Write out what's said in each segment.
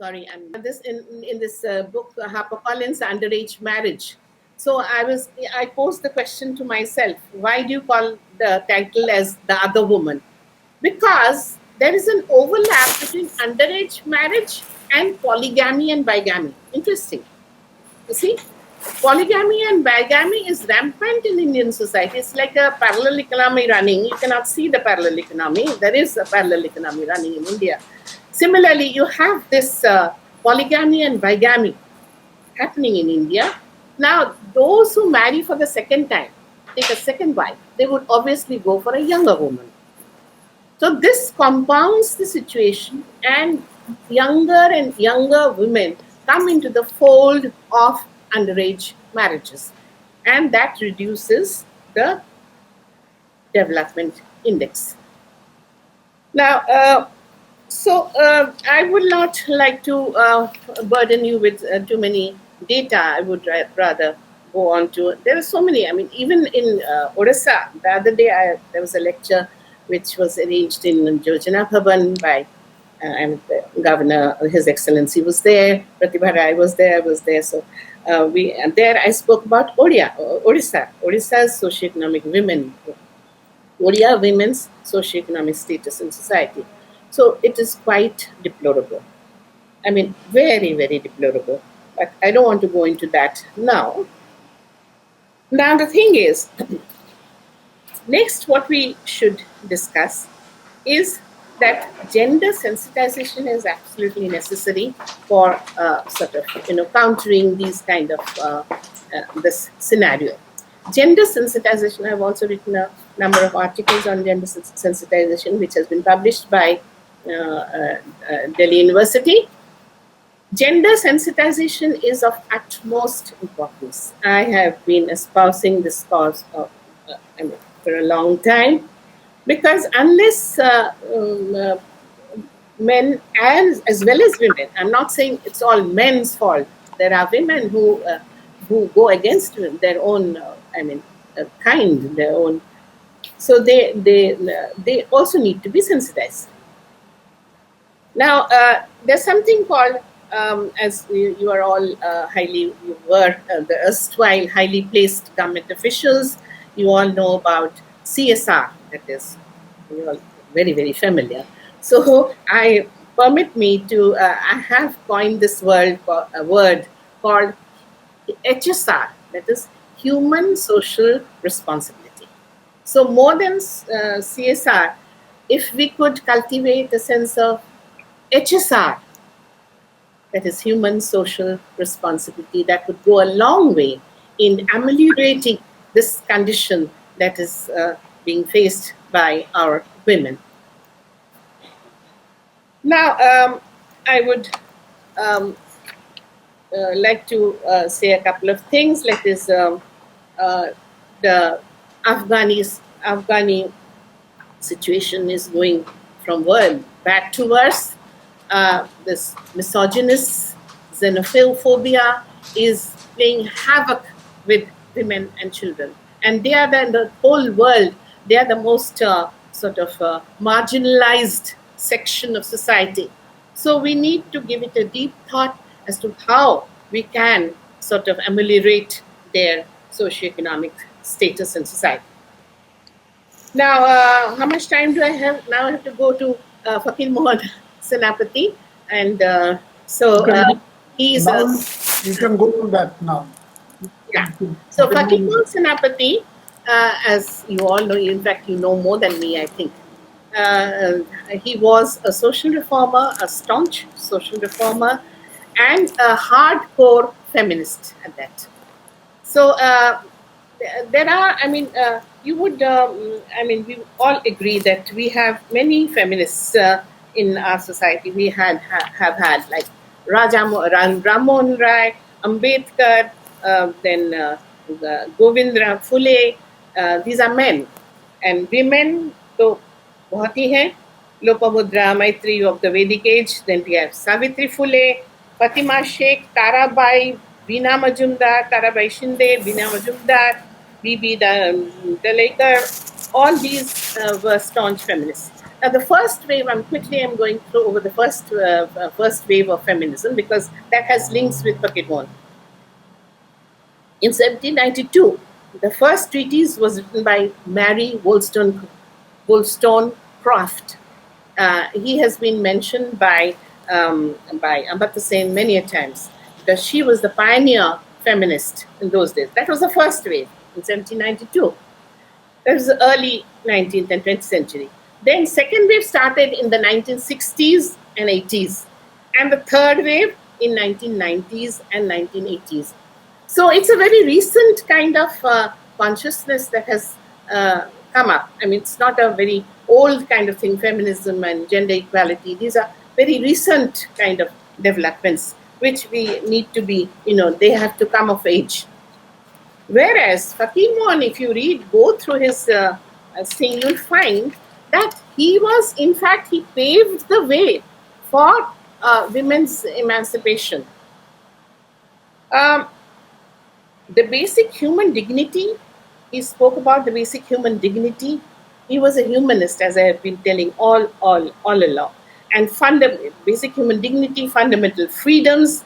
sorry, I'm this in this book, HarperCollins, Underage Marriage. So I posed the question to myself: why do you call the title as The Other Woman? Because there is an overlap between underage marriage and polygamy and bigamy. Interesting. You see, polygamy and bigamy is rampant in Indian society. It's like a parallel economy running. You cannot see the parallel economy. There is a parallel economy running in India. Similarly, you have this polygamy and bigamy happening in India. Now, those who marry for the second time, take a second wife, they would obviously go for a younger woman. So this compounds the situation, and younger women come into the fold of underage marriages, and that reduces the development index. Now, I would not like to burden you with too many data. I would rather go on to, there are so many. I mean, even in Odisha, the other day there was a lecture which was arranged in Yojana Bhavan by and the governor, His Excellency was there, Pratibha Rai was there, So and there I spoke about Odisha's socioeconomic women, Odia women's socioeconomic status in society. So it is quite deplorable. I mean, very, very deplorable. But I don't want to go into that now. Now the thing is, next what we should discuss is that gender sensitization is absolutely necessary for sort of countering these kind of this scenario. Gender sensitization, I've also written a number of articles on gender sensitization, which has been published by Delhi University. Gender sensitization is of utmost importance. I have been espousing this cause for a long time, because unless men as well as women, I'm not saying it's all men's fault. There are women who go against their own, kind, their own. So they also need to be sensitized. Now, there's something called, as you are all the erstwhile highly placed government officials, you all know about CSR, that is, you are very, very familiar. So I have coined this word called HSR, that is Human Social Responsibility. So more than CSR, if we could cultivate a sense of HSR, that is Human Social Responsibility, that would go a long way in ameliorating this condition that is being faced by our women. Now, I would like to say a couple of things, like this, the Afghani situation is going from bad to worse. This misogynist xenophobia is playing havoc with women and children. And they are the whole world, they are the most marginalized section of society. So we need to give it a deep thought as to how we can sort of ameliorate their socioeconomic status in society. Now, how much time do I have? Now I have to go to Fakir Mohan Senapati, and he's you can go to that now. Yeah. So Fakir Mohan Senapati, as you all know, in fact, you know more than me, I think. He was a social reformer, a staunch social reformer, and a hardcore feminist at that. So there are, we all agree that we have many feminists in our society. We have had like Ramon Rai, Ambedkar, then Govindra Phule. These are men, and women to बहुत ही हैं. Lopamudra Maitri of the Vedic age. Then we have Savitri Phule, Fatima Sheikh, Tarabai, Veena Majumdar, Tarabai Shinde, Veena Majumdar, B.B. Dalekar. All these were staunch feminists. Now, the first wave, I'm going through over the first wave of feminism because that has links with Fakir Mohan. In 1792, the first treatise was written by Mary Wollstonecraft. He has been mentioned by Amrita Sen many a times because she was the pioneer feminist in those days. That was the first wave in 1792. That was the early 19th and 20th century. Then second wave started in the 1960s and 80s, and the third wave in 1990s and 1980s. So it's a very recent kind of consciousness that has come up. I mean, it's not a very old kind of thing, feminism and gender equality. These are very recent kind of developments, which we need to be, they have to come of age. Whereas Fakir Mohan, if you go through his thing, you'll find that he paved the way for women's emancipation. The basic human dignity, he spoke about the basic human dignity. He was a humanist, as I have been telling all along. And basic human dignity, fundamental freedoms,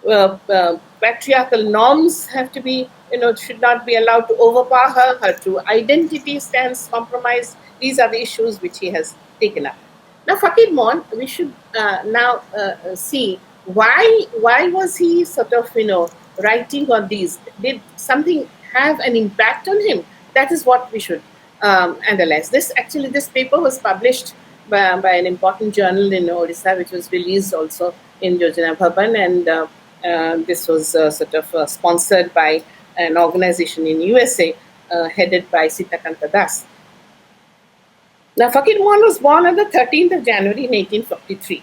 patriarchal norms have to be, should not be allowed to overpower her. Her true identity stands compromised. These are the issues which he has taken up. Now, Fakir Mohan, we should now see why was he sort of, writing on these? Did something have an impact on him? That is what we should analyze. This paper was published by an important journal in Odisha, which was released also in Yojana Bhavan, and this was sort of sponsored by an organization in USA headed by Sitakanta Das. Now, Fakir Mohan was born on the 13th of January in 1843.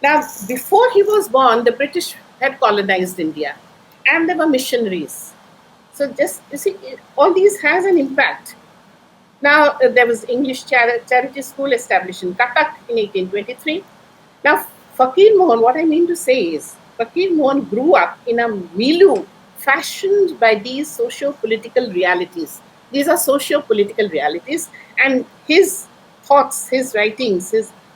Now, before he was born, the British had colonized India, and there were missionaries. So just, you see, all these has an impact. Now, there was English charity school established in Cuttack in 1823. Now, Fakir Mohan, what I mean to say is, Fakir Mohan grew up in a milieu fashioned by these socio-political realities. These are socio-political realities, and his thoughts, his writings,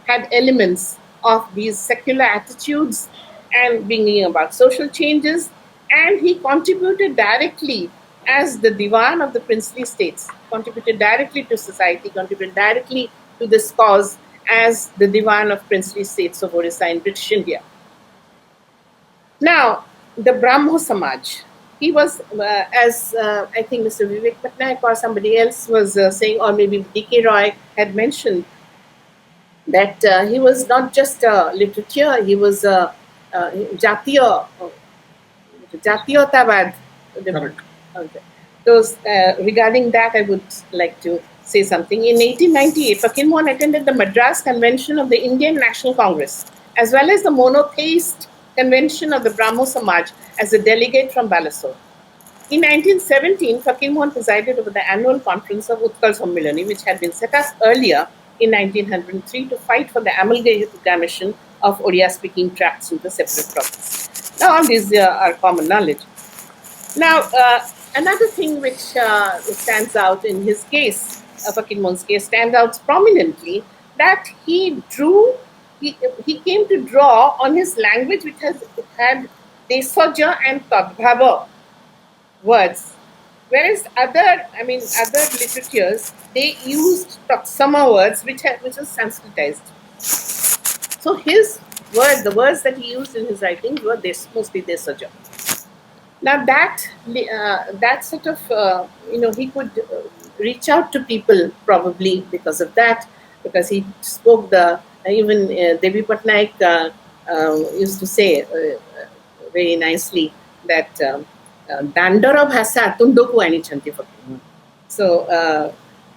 had elements of these secular attitudes and bringing about social changes, and he contributed directly as the Diwan of the princely states, contributed directly to society, contributed directly to this cause as the Diwan of princely states of Odisha in British India. Now, the Brahmo Samaj, he was, as I think Mr. Vivek Patnaik or somebody else was saying, or maybe D.K. Roy had mentioned, that he was not just a literature, he was a Jatiyotavad. So, regarding that, I would like to say something. In 1898, Fakir Mohan attended the Madras Convention of the Indian National Congress, as well as the monotheist convention of the Brahmo Samaj as a delegate from Balasore. In 1917, Fakir Mohan presided over the annual conference of Utkal Sammilani, which had been set up earlier in 1903 to fight for the amalgamation of Odia-speaking tracts into separate provinces. Now, all these are common knowledge. Now, another thing which stands out in his case, Fakir Mohan's case, stands out prominently, that he came to draw on his language, which had Desoja and Tadbhava words, whereas other literatures, they used Tatsama words, which was Sanskritized. So his words, the words that he used in his writings, were mostly Desoja. Now that sort of, he could reach out to people probably because of that, because he spoke even Devi Patnaik used to say very nicely that Dandara Bhasa Tundoku Anichanti Fakir. So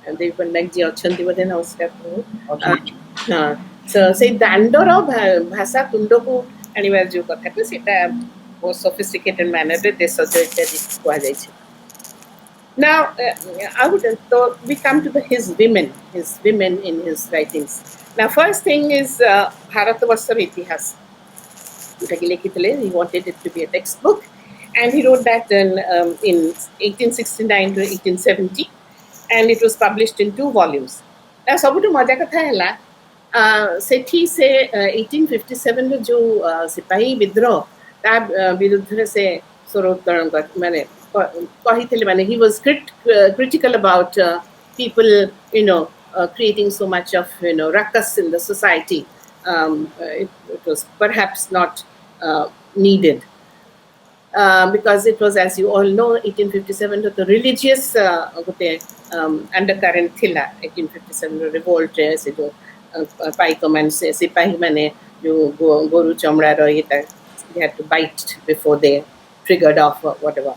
Devi Patnaik ji Achanti Bade Namaskar. So say Dandara Bhasa Tundoku Anivar Jo Katha to seta more sophisticated manner de Desoja kuajaise. Now, we come to his women in his writings. Now, first thing is Bharatavarsar Itihas. He wanted it to be a textbook, and he wrote that in 1869 to 1870, and it was published in 2 volumes. Now, sabutu maja katha hela सेठी से 1857 रे जो सिपाही विद्रोह ता विरुद्ध से स्वरोत्तरण माने कही माने he was critical about people, creating so much of ruckus in the society. It was perhaps not needed. Because it was, as you all know, 1857 to the religious undercurrent thila 1857 revolt se jo paiko man se sipahi mane jo goru chamra ro eta they had to bite before they triggered off or whatever.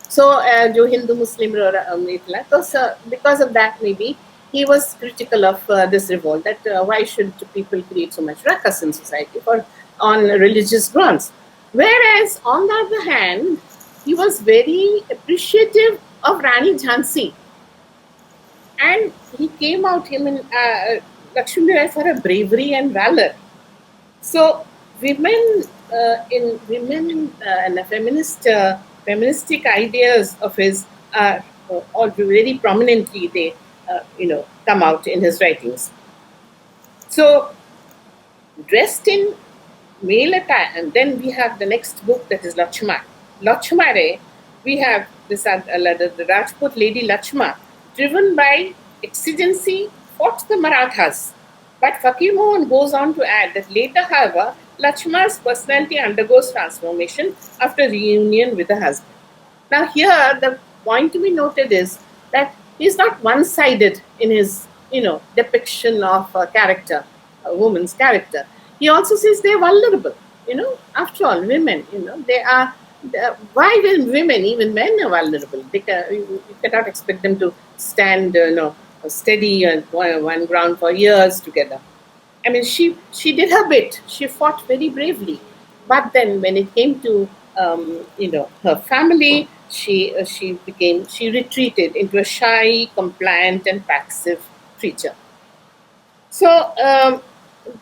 So jo Hindu Muslim ro itla so because of that maybe he was critical of this revolt, that why should people create so much ruckus in society for on religious grounds. Whereas, on the other hand, he was very appreciative of Rani Jhansi. And he came out, Lakshmi Bai, for her bravery and valor. So, women and the feministic ideas of his are all very prominently, they, come out in his writings. So, dressed in male attire, and then we have the next book, that is Lakshma. Lakshmare, we have this the Rajput lady Lakshma, driven by exigency, fought the Marathas. But Fakir Mohan goes on to add that later, however, Lakshma's personality undergoes transformation after reunion with her husband. Now here, the point to be noted is that he's not one-sided in his, depiction of a character, a woman's character. He also says they're vulnerable. After all, women, why will women, even men, are vulnerable? You cannot expect them to stand, steady on one ground for years together. I mean, she did her bit. She fought very bravely. But then when it came to, her family, she retreated into a shy, compliant, and passive creature. So,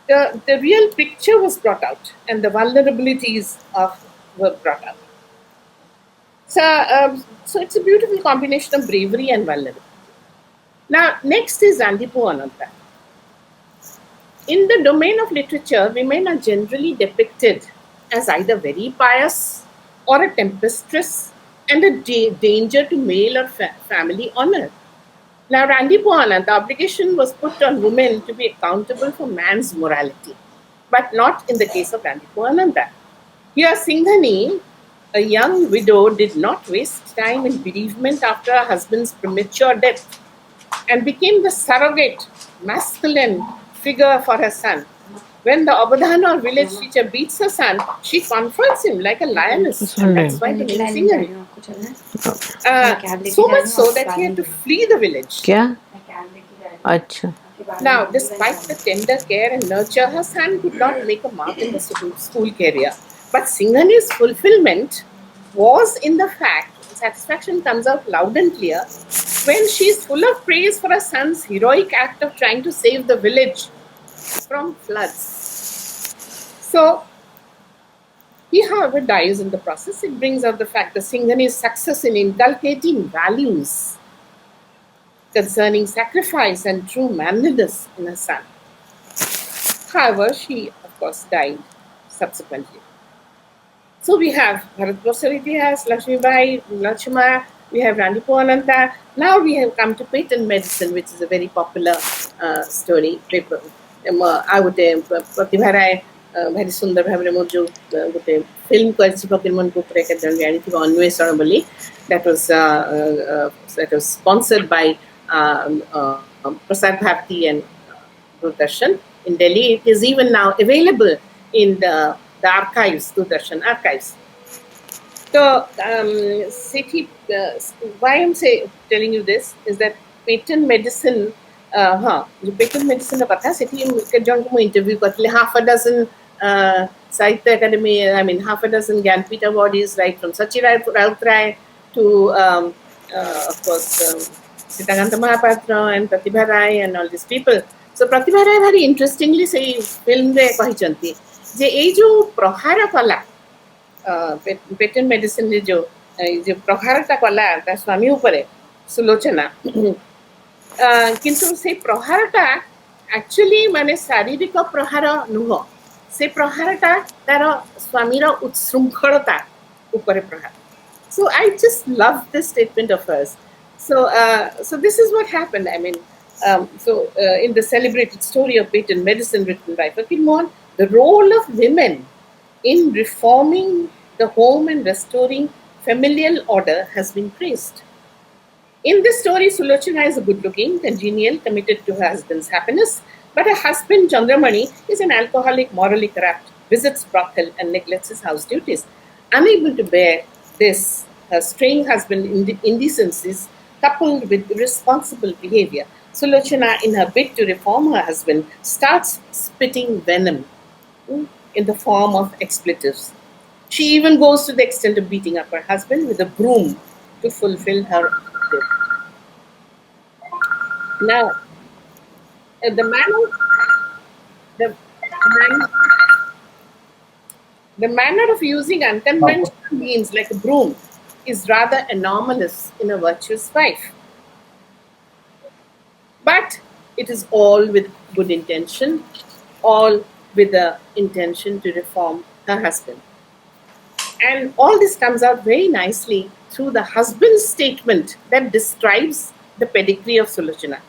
the real picture was brought out, and the vulnerabilities were brought out. So it's a beautiful combination of bravery and vulnerability. Now, next is Randipo Ananta. In the domain of literature, women are generally depicted as either very pious or a tempestress and a danger to male or family honor. Now, Randipo Ananta, the obligation was put on women to be accountable for man's morality, but not in the case of Randipo Ananta. Here, Singhani, a young widow, did not waste time in bereavement after her husband's premature death and became the surrogate masculine figure for her son. When the Abadhana or village teacher beats her son, she confronts him like a lioness. And that's why the name Singhani. So much so that he had to flee the village. Now, despite the tender care and nurture, her son could not make a mark in the school career. But Singhani's fulfillment was in the fact, satisfaction comes out loud and clear, when she is full of praise for her son's heroic act of trying to save the village from floods. So, he, however, dies in the process. It brings out the fact that Singhani's success in inculcating values concerning sacrifice and true manliness in her son. However, she, of course, died subsequently. So we have Bharatbhasariti has Lakshmi Bai, Lakshma, we have Randipo Ananta. Now we have come to patent medicine, which is a very popular story. I would Pratibha Rai very sundar bhabare mo jo gote film karichi Fakir Mohan upare ka jan janithi Anweshana boli, that was sponsored by Prasar Bharati and Doordarshan in Delhi. It is even now available in the archives, Doordarshan archives. So, why I'm telling you this is that patent medicine, patent medicine का पता सेठी के जन को interview करते half a dozen Sahitya Academy, half a dozen Gyanpith awardees, right from Sachi Raut Rai to, of course, Sitakanta Mahapatra and Pratibha Rai and all these people. So Pratibha Rai very interestingly say film रे कहिचंती जे ए जो प्रहार कला patent medicine रे जो प्रहारटा कला ता स्वामी उपरे सुलोचना किंतु से प्रहारटा actually ମାନେ ଶାରୀରିକ ପ୍ରହାର ନୁହଁ, ସେ ପ୍ରହାରଟା ତାର ସ୍ୱାମୀର ଉତ୍ସୃଙ୍ଖଳତା ଉପରେ ପ୍ରହାର. So I just love this statement of hers. So this is what happened. I mean, in the celebrated story of patent medicine written by Fakir Mohan, the role of women in reforming the home and restoring familial order has been praised. In this story, Sulochana is good-looking, congenial, committed to her husband's happiness, but her husband, Chandramani, is an alcoholic, morally corrupt, visits brothel, and neglects his house duties. Unable to bear this, her straying husband indecencies, coupled with irresponsible behavior, Sulochana, in her bid to reform her husband, starts spitting venom in the form of expletives. She even goes to the extent of beating up her husband with a broom to fulfill her objective. Now, the the man, the manner of using unconventional means like a broom is rather anomalous in a virtuous wife. But it is all with good intention, all with the intention to reform her husband. And all this comes out very nicely through the husband's statement that describes the pedigree of Sulochana.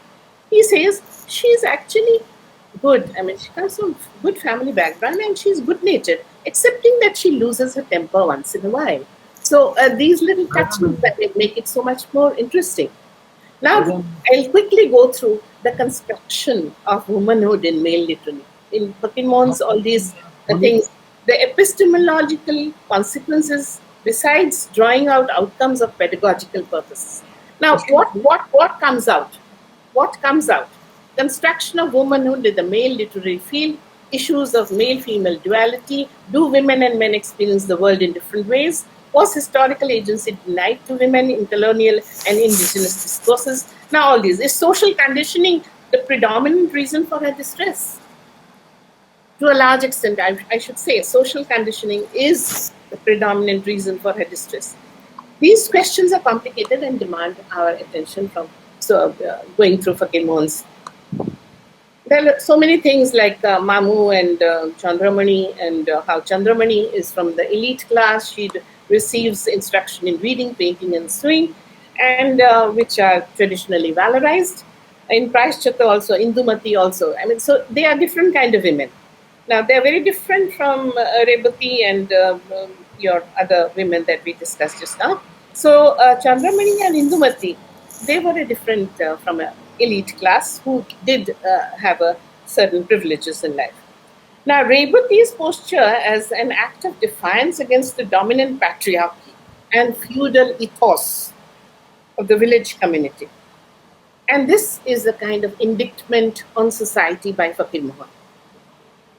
He says she's actually good. I mean, she comes from good family background and she's good natured, excepting that she loses her temper once in a while. So these little touches that make it so much more interesting. Now, I'll quickly go through the construction of womanhood in male literature. In Fakir Mohan's all these things, the epistemological consequences, besides drawing out outcomes of pedagogical purposes. Now, what comes out? What comes out? Construction of womanhood in the male literary field, issues of male-female duality, do women and men experience the world in different ways? Was historical agency denied to women in colonial and indigenous discourses? Now all these. Is social conditioning the predominant reason for her distress? To a large extent, I should say, social conditioning is the predominant reason for her distress. These questions are complicated and demand our attention from going through Fakir Mohan's. There are so many things like Mamu and Chandramani, and how Chandramani is from the elite class. She receives instruction in reading, painting, and sewing, and which are traditionally valorized. In Prashchata also, Indumati also. I mean, so they are different kind of women. Now, they are very different from Rebati and your other women that we discussed just now. So, Chandramani and Indumati, they were a different from an elite class who did have a certain privileges in life. Now, Rebati's posture as an act of defiance against the dominant patriarchy and feudal ethos of the village community. And this is a kind of indictment on society by Fakir Mohan.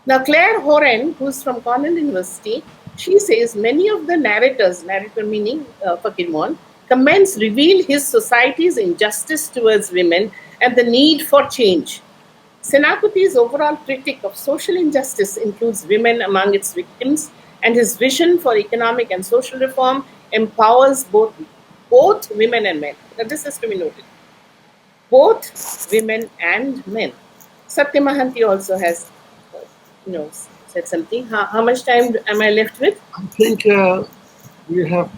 Now, Claire Horan, who's from Cornell University, she says many of the narrators, narrator meaning Fakir Mohan, comments reveal his society's injustice towards women and the need for change. Senapati's overall critique of social injustice includes women among its victims, and his vision for economic and social reform empowers both women and men. Now, this is to be noted. Both women and men. Satya Mahanti also has said something. How much time am I left with? I think we have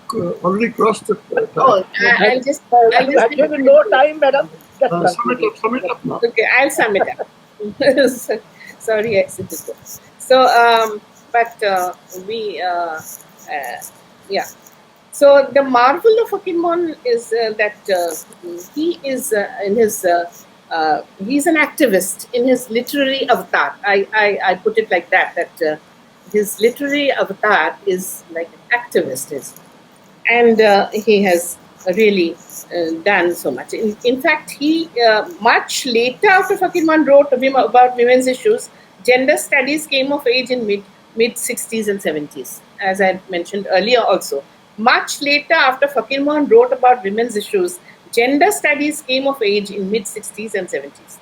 already crossed the time. Oh, I'll just no time, madam. Sum it up now. Okay, I'll sum it up. Sorry, I said it. So, yeah. So the marvel of Fakir Mohan is that he is in his he's an activist in his literary avatar. I put it like that. That his literary avatar is like an activist and he has really done so much. In fact, he much later after Fakir Mohan wrote about women's issues, gender studies came of age in mid 60s and 70s, as I mentioned earlier also. Much later after Fakir Mohan wrote about women's issues, gender studies came of age in mid 60s and 70s.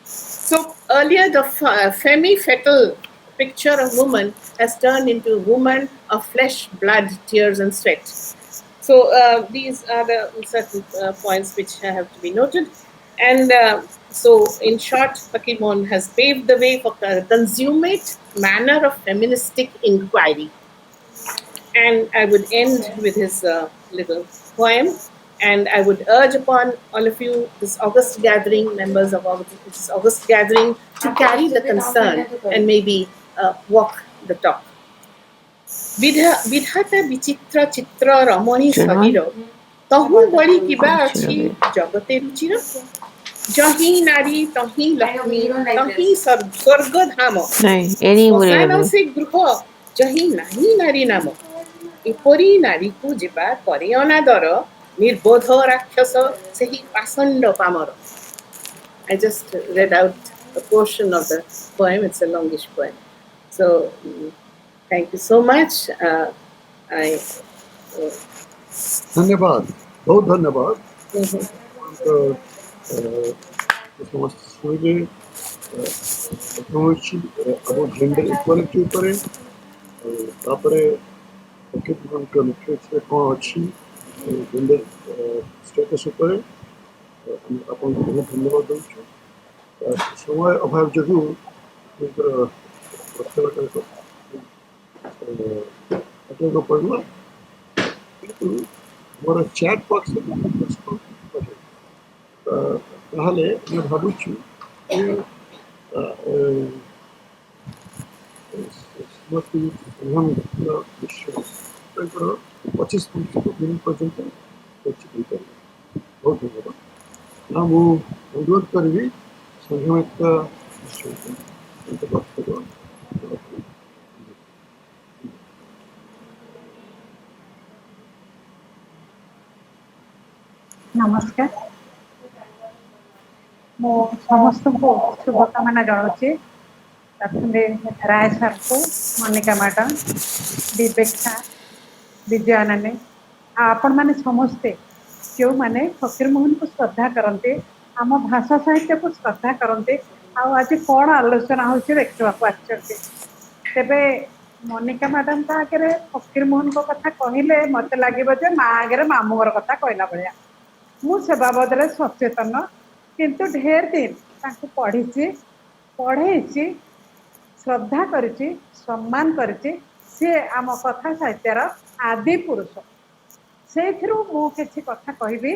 So earlier the femme-fatale picture of woman has turned into woman of flesh, blood, tears and sweat. So these are the certain points which have to be noted. And So, in short, Fakir Mohan has paved the way for a consummate manner of feministic inquiry. And I would end with his little poem. And I would urge upon all of you, this August gathering, members of this August gathering, to carry the concern and maybe walk the talk. विधाता विचित्र चित्र रमणी शरीर तहु बड़ी किबा अछि जगते रुचिर जही नारी तही लक्ष्मी तही स्वर्ग धाम श्मशान से गृह जही नाही नारी नाम एपरी नारी को जिबा करे अनादर निर्बोध राक्षस सेही पाषंड Palmer. I just read out a portion of the poem. It's a longish poem. So, thank you so much. I धन्यवाद, बहुत धन्यवाद. समस्त शुणिले प्रथम अच्छी अब जेंडर इक्वालिटी उपरे तापरे फकीर लिटरेचर कौन अच्छी जेंडर स्टेटस उपरे अपन बहुत धन्यवाद दूँ. समय अभाव जो प्रश्न पड़ना मोर चैट बॉक्स ताहले मैं भाबुछु श्रीमती मोहन विश्व 25 मिनट पर्यंत बहुत धन्यवाद. ना मु अनुरोध करी संघमित्रा नमस्कार मो समस्त को शुभकामना जनाऊे प्रथम राय सर को मोनिका मैडम दिपेक्षा विजयानंद आपण मैंने समस्ते जो मैंने फकीर मोहन को श्रद्धा करते आम भाषा साहित्य को श्रद्धा करते आज कौन आलोचना हो देखा तेरे मोनिका मैडम आगे फकीर मोहन को कथा कहले मत लगे माँ आगे मामूर कथा कहला भाया मुझे बाबद सचेतन किंतु ढेर दिन पढ़ी पढ़े श्रद्धा करिछि सम्मान करिछि से आम कथा साहित्यर आदि पुरुष से मु किसी कथा कहबी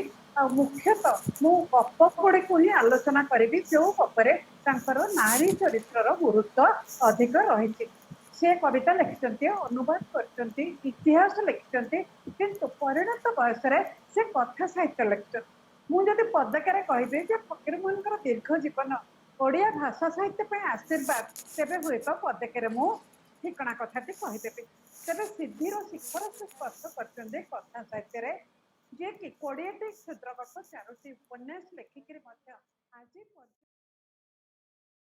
मुख्यतः मु गप गुड़ी को ही आलोचना करी जो गपरे नारी चरित्र गुरुत्व अधिक रही. से कविता लिखिं अनुवाद कर इतिहास लिखिं किंतु परिणत बयस से कथा साहित्य लिखिं. मुझे पदकार कहि फकीर मोहन दीर्घ जीवन ओडिया भाषा साहित्य आशीर्वाद तेरे हुए तो पदकार मु ठिकणा कथाटी कहीदेवी. तेरे सिद्धिर शिखर से स्पर्श कर कथा साहित्य जे कि 20टी क्षुद्र गप 4टी उपन्यास लेखिक आज